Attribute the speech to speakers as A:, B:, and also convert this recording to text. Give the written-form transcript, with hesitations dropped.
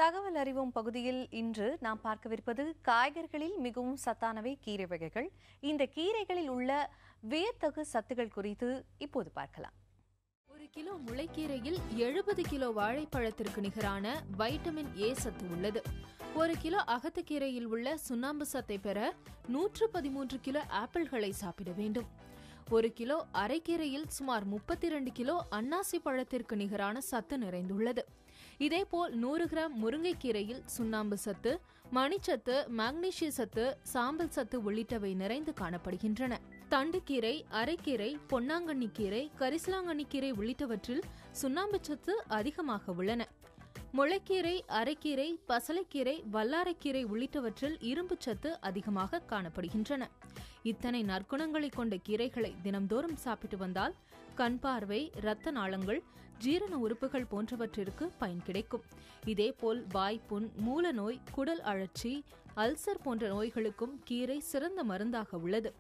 A: தகவல் அறிவோம் பகுதியில் இன்று நாம் பார்க்கவிருப்பது காய்கறிகளில் மிகவும் சத்தானவை கீரை வகைகள். இந்த கீரைகளில் உள்ள வியத்தகு சத்துகள் குறித்து இப்போது பார்க்கலாம்.
B: 1 கிலோ முளைக்கீரையில் 70 கிலோ வாழைப்பழத்திற்கு நிகரான வைட்டமின் ஏ சத்து உள்ளது. 1 கிலோ அகத்துக்கீரையில் உள்ள சுண்ணாம்பு சத்தை பெற 113 கிலோ ஆப்பிள்களை சாப்பிட வேண்டும். 1 கிலோ அரைக்கீரையில் சுமார் 32 கிலோ அன்னாசி பழத்திற்கு நிகரான சத்து நிறைந்துள்ளது. இதேபோல் 100 கிராம் முருங்கைக்கீரையில் சுண்ணாம்பு சத்து, மணிச்சத்து, மாக்னீசிய சத்து, சாம்பல் சத்து உள்ளிட்டவை நிறைந்து காணப்படுகின்றன. தண்டுக்கீரை, அரைக்கீரை, பொன்னாங்கண்ணி கீரை, கரிசலாங்கண்ணி கீரை உள்ளிட்டவற்றில் சுண்ணாம்பு சத்து அதிகமாக உள்ளன. முளைக்கீரை, அரைக்கீரை, பசலைக்கீரை, வல்லாரைக்கீரை உள்ளிட்டவற்றில் இரும்பு சத்து அதிகமாக காணப்படுகின்றன. இத்தனை நற்குணங்களை கொண்ட கீரைகளை தினம்தோறும் சாப்பிட்டு வந்தால் கண் பார்வை, இரத்த நாளங்கள், ஜீரண உறுப்புகள் போன்றவற்றிற்கு பயன் கிடைக்கும். இதேபோல் வாய்ப்புண், மூல நோய், குடல் அழற்சி, அல்சர் போன்ற நோய்களுக்கும் கீரை சிறந்த மருந்தாக உள்ளது.